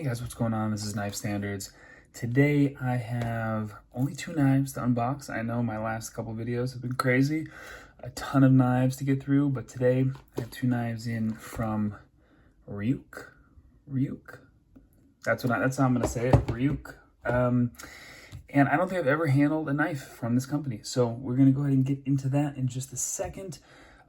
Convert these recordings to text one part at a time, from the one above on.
Hey guys, what's going on? This is Knife Standards. Today I have only 2 knives to unbox. I know my last couple videos have been crazy. A ton of knives to get through, but today I have 2 knives in from Ruike. Ruike? That's how I'm gonna say it, Ruike. And I don't think I've ever handled a knife from this company. So we're gonna go ahead and get into that in just a second.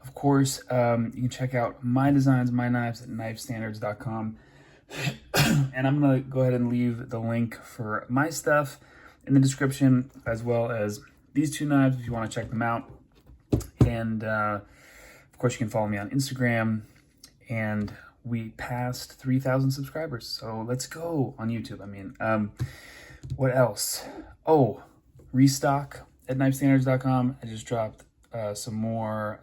Of course, you can check out my designs, my knives at knifestandards.com. And I'm gonna go ahead and leave the link for my stuff in the description, as well as these 2 knives if you want to check them out. And of course, you can follow me on Instagram. And we passed 3,000 subscribers, so let's go on YouTube. What else? Oh, restock at knifestandards.com. I just dropped some more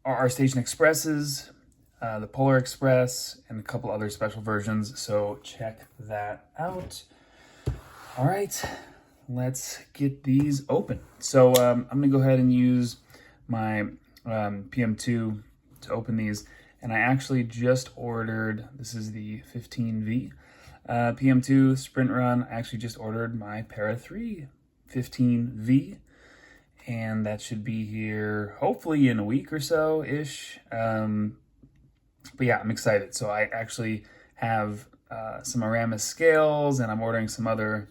our Station Expresses, the Polar Express, and a couple other special versions, so check that out. All right, let's get these open. So I'm gonna go ahead and use my PM2 to open these, and I actually just ordered, this is the 15V PM2 Sprint Run. I actually just ordered my Para 3 15V, and that should be here hopefully in a week or so-ish. But yeah, I'm excited. So I actually have some Aramis scales, and I'm ordering some other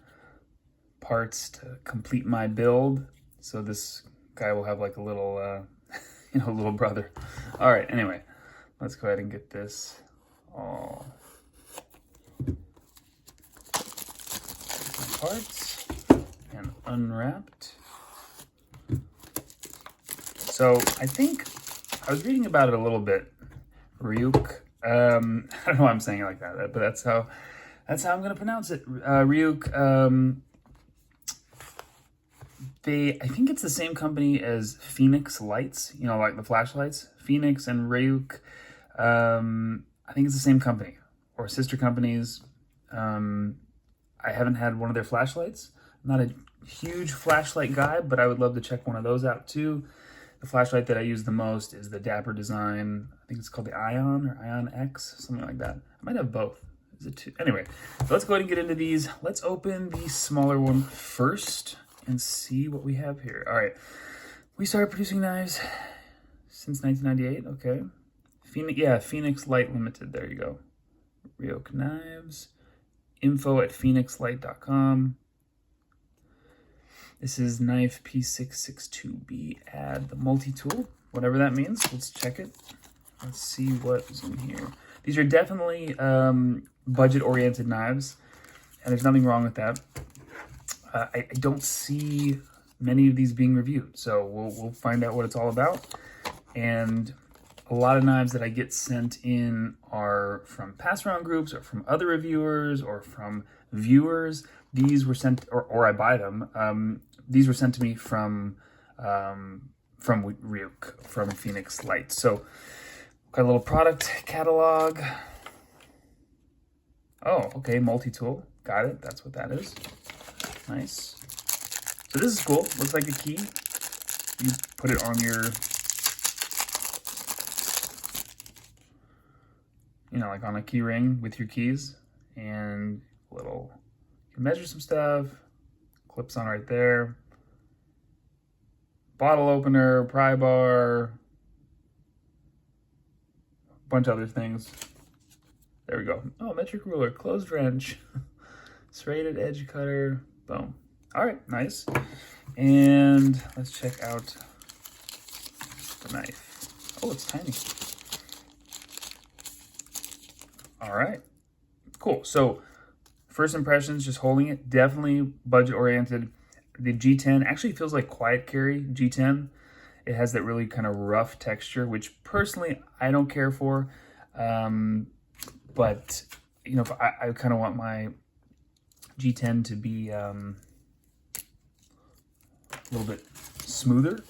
parts to complete my build. So this guy will have like a little, little brother. All right, anyway, let's go ahead and get this all parts and unwrapped. So I think I was reading about it a little bit. Ruike. I don't know why I'm saying it like that, but that's how I'm gonna pronounce it. Ruike. I think it's the same company as Phoenix Lights. You know, like the flashlights. Phoenix and Ruike. I think it's the same company or sister companies. I haven't had one of their flashlights. I'm not a huge flashlight guy, but I would love to check one of those out too. The flashlight that I use the most is the Dapper Design. I think it's called the Ion or Ion X, something like that. I might have both. Is it two? Anyway, so let's go ahead and get into these. Let's open the smaller one first and see what we have here. All right, we started producing knives since 1998. Okay, Phoenix Light Limited. There you go. Ruike Knives. Info at phoenixlight.com. This is knife P662B. Add the multi-tool, whatever that means. Let's check it. Let's see what is in here. These are definitely budget-oriented knives, and there's nothing wrong with that. I don't see many of these being reviewed, so we'll find out what it's all about. And a lot of knives that I get sent in are from pass-around groups or from other reviewers or from viewers. These were sent, or I buy them. These were sent to me from Ruike, from Phoenix Light. So, got a little product catalog. Oh, okay, multi-tool. Got it. That's what that is. Nice. So this is cool. Looks like a key. You put it on your, like on a key ring with your keys, and you can measure some stuff. Clips on right there. Bottle opener, pry bar, a bunch of other things. There we go. Oh, metric ruler, closed wrench, serrated edge cutter, boom. All right, nice. And let's check out the knife. Oh, it's tiny. All right, cool. So first impressions, just holding it, definitely budget oriented. The G10 actually feels like quiet carry G10. It has that really kind of rough texture, which personally I don't care for. But if I kind of want my G10 to be a little bit smoother.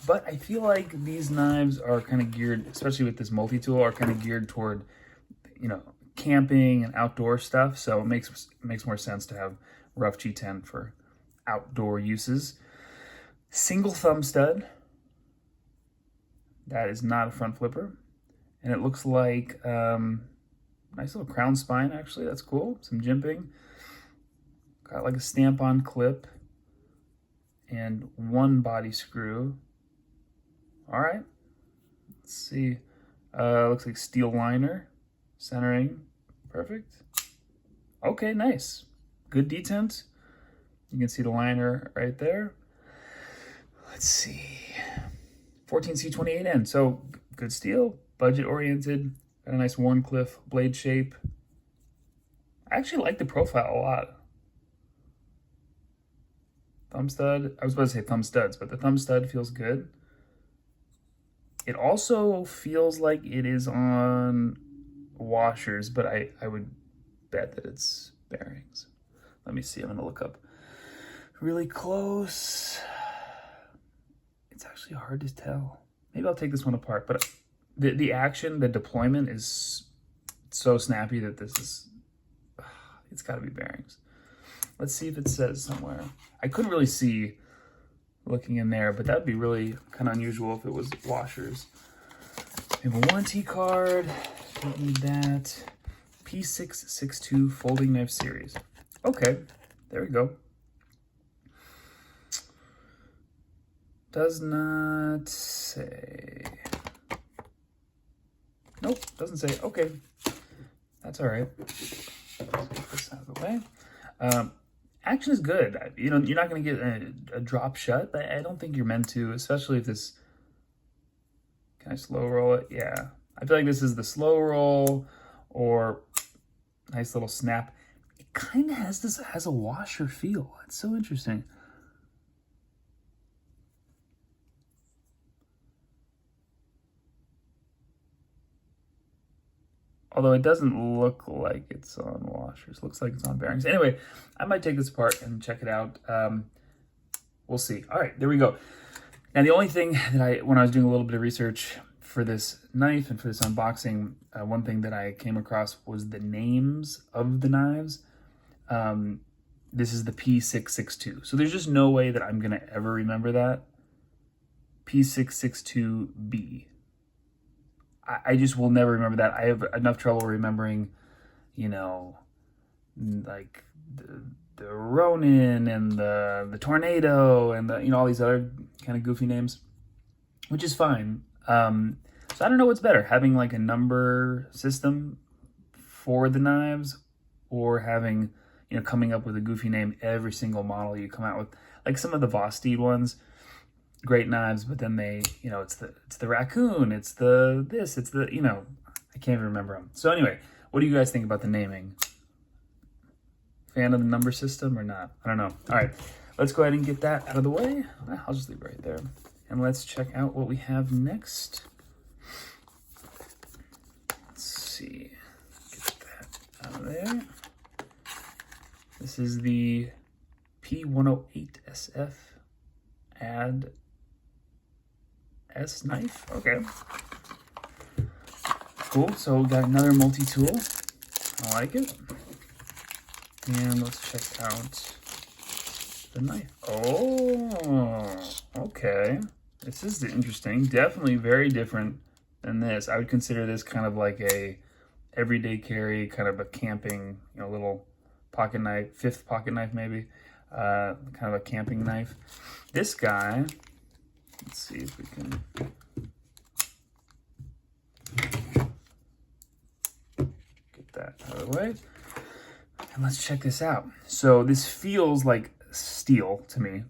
But I feel like these knives are kind of geared, especially with this multi-tool, are kind of geared toward, camping and outdoor stuff. So it makes more sense to have rough G10 for outdoor uses. Single thumb stud. That is not a front flipper. And it looks like nice little crown spine, actually. That's cool. Some jimping. Got like a stamp-on clip and one body screw. All right. Let's see. Looks like steel liner, centering. Perfect. Okay, nice. Good detent. You can see the liner right there. Let's see. 14C28N. So good steel, budget oriented. Got a nice Warncliffe blade shape. I actually like the profile a lot. Thumb stud. I was about to say thumb studs, but the thumb stud feels good. It also feels like it is on washers, but I would bet that it's bearings. Let me see. I'm gonna look up really close. It's actually hard to tell. Maybe I'll take this one apart, but the action, the deployment is so snappy that this is, it's gotta be bearings. Let's see if it says somewhere. I couldn't really see looking in there, but that'd be really kind of unusual if it was washers. We have a warranty card. Don't need that. P662 folding knife series. Okay, there we go. Does not say. Nope, doesn't say. Okay, that's all right. Let's get this out of the way. Action is good. You know, you're not going to get a drop shut. I don't think you're meant to, especially if this. Can I slow roll it? Yeah. I feel like this is the slow roll or nice little snap. It kind of has a washer feel. It's so interesting. Although it doesn't look like it's on washers. Looks like it's on bearings. Anyway, I might take this apart and check it out. We'll see. All right, there we go. Now, the only thing that when I was doing a little bit of research for this knife and for this unboxing, one thing that I came across was the names of the knives. This is the P662. So there's just no way that I'm going to ever remember that. P662B. I just will never remember that. I have enough trouble remembering, you know, like the Ronin and the Tornado and the, you know, all these other kind of goofy names, which is fine. So I don't know what's better, having like a number system for the knives or having, you know, coming up with a goofy name every single model you come out with. Like some of the Vosteed ones, great knives, but then they, you know, it's the raccoon, it's the this, it's the, you know, I can't even remember them. So anyway, what do you guys think about the naming? Fan of the number system or not? I don't know. All right, let's go ahead and get that out of the way. I'll just leave it right there. And let's check out what we have next. Let's see. Get that out of there. This is the P108SF Add S knife. Okay. Cool. So we got another multi-tool. I like it. And let's check out the knife. Oh, okay. This is interesting. Definitely very different than this. I would consider this kind of like a everyday carry, kind of a camping, you know, little pocket knife, fifth pocket knife maybe, kind of a camping knife. This guy, let's see if we can get that out of the way. And let's check this out. So this feels like steel to me,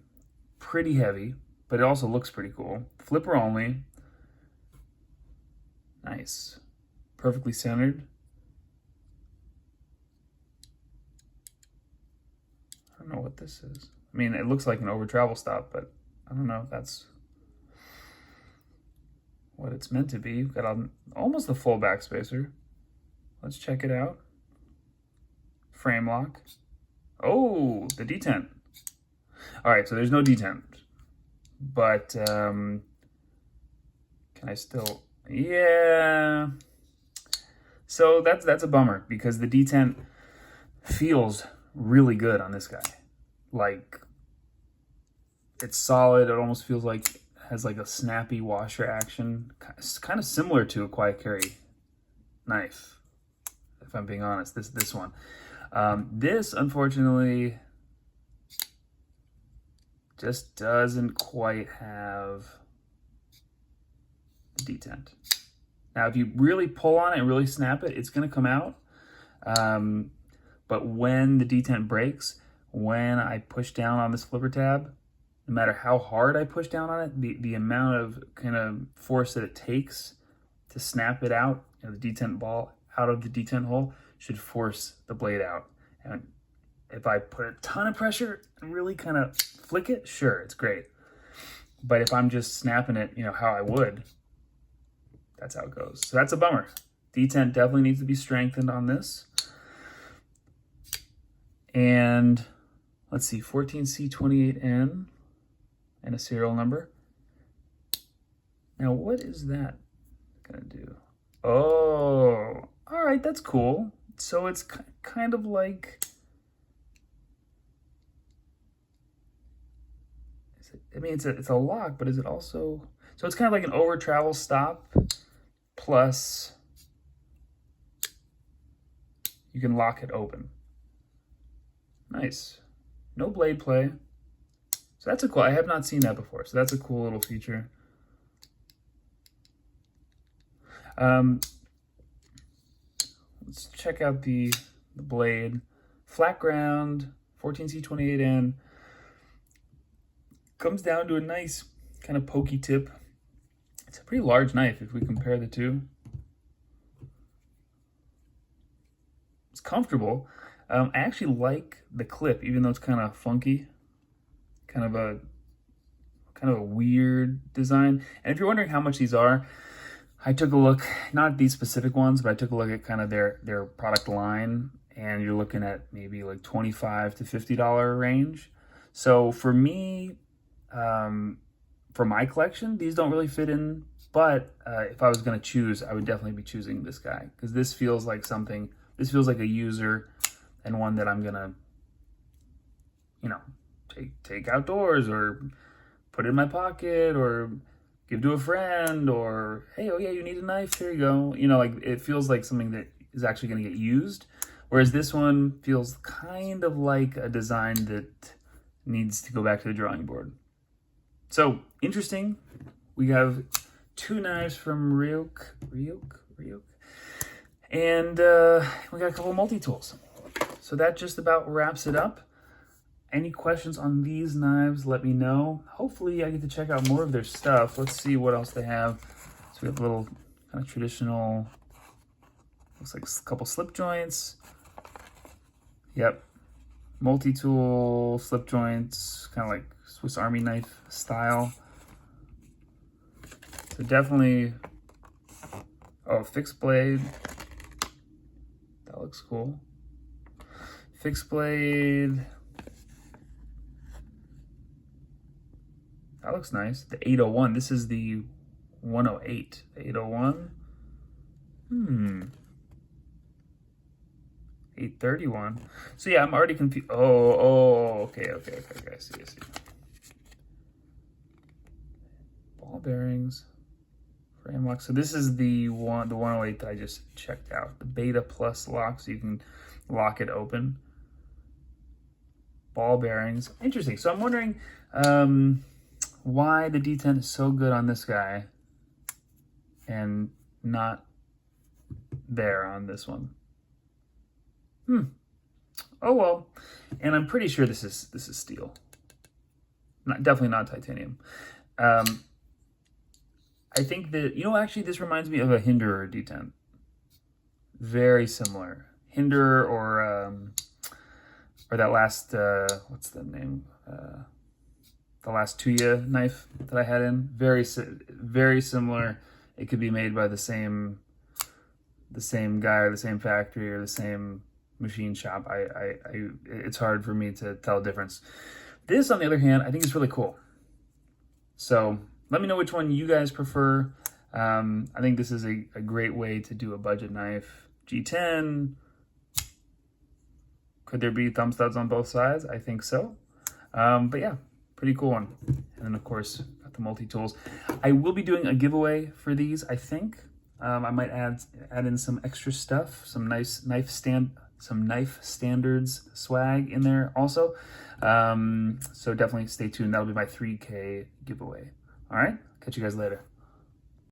pretty heavy, but it also looks pretty cool. Flipper only. Nice. Perfectly centered. I don't know what this is. I mean, it looks like an over travel stop, but I don't know if that's what it's meant to be. We've got almost the full backspacer. Let's check it out. Frame lock. Oh, the detent. All right, so there's no detent, but can I still? Yeah. So that's a bummer because the detent feels really good on this guy. Like it's solid. It almost feels like it has like a snappy washer action. It's kind of similar to a quiet carry knife, if I'm being honest, this one. This, unfortunately, just doesn't quite have the detent. Now, if you really pull on it and really snap it, it's going to come out. But when the detent breaks, when I push down on this flipper tab, no matter how hard I push down on it, the amount of kind of force that it takes to snap it out, you know, the detent ball out of the detent hole, should force the blade out. And if I put a ton of pressure and really kind of flick it, sure, it's great. But if I'm just snapping it, you know, how I would, that's how it goes. So that's a bummer. Detent definitely needs to be strengthened on this. And let's see, 14C28N and a serial number. Now, what is that gonna do? Oh, all right, that's cool. So it's kind of like, I mean, it's a lock, but is it also, so it's kind of like an over travel stop plus you can lock it open. Nice. No blade play. So that's a cool, I have not seen that before. So that's a cool little feature. Let's check out the blade. Flat ground, 14C28N. Comes down to a nice kind of pokey tip. It's a pretty large knife if we compare the two. It's comfortable. I actually like the clip, even though it's kind of funky. Kind of a weird design. And if you're wondering how much these are, I took a look, not at these specific ones, but I took a look at kind of their product line, and you're looking at maybe like $25 to $50 range. So for me, for my collection, these don't really fit in, but if I was going to choose, I would definitely be choosing this guy, because this feels like something, this feels like a user and one that I'm going to, you know, take outdoors or put it in my pocket or give to a friend, or, hey, oh yeah, you need a knife, here you go. You know, like, it feels like something that is actually going to get used. Whereas this one feels kind of like a design that needs to go back to the drawing board. So, interesting. We have two knives from Ruike. And we got a couple multi-tools. So that just about wraps it up. Any questions on these knives, let me know. Hopefully I get to check out more of their stuff. Let's see what else they have. So we have a little kind of traditional, looks like a couple slip joints. Yep. Multi-tool slip joints, kind of like Swiss Army knife style. So definitely, oh, fixed blade. That looks cool. Fixed blade. That looks nice. The 801. This is the 108. The 801. 831. So yeah, I'm already confused. Okay. I see. Ball bearings. Frame lock. So this is the 108 that I just checked out. The Beta Plus lock, so you can lock it open. Ball bearings. Interesting. So I'm wondering, why the detent is so good on this guy and not there on this one. Oh well. And I'm pretty sure this is steel. Definitely not titanium. I think that, you know, actually this reminds me of a Hinderer detent. Very similar. Hinderer or that last what's the name? The last Tuya knife that I had in, very similar. It could be made by the same guy or the same factory or the same machine shop. It's hard for me to tell a difference. This, on the other hand, I think is really cool. So let me know which one you guys prefer. I think this is a great way to do a budget knife. G10. Could there be thumb studs on both sides? I think so. But yeah. Pretty cool one. And then, of course, got the multi-tools. I will be doing a giveaway for these, I think. I might add in some extra stuff, some nice knife standards swag in there also. So definitely stay tuned. That'll be my 3K giveaway. All right, catch you guys later.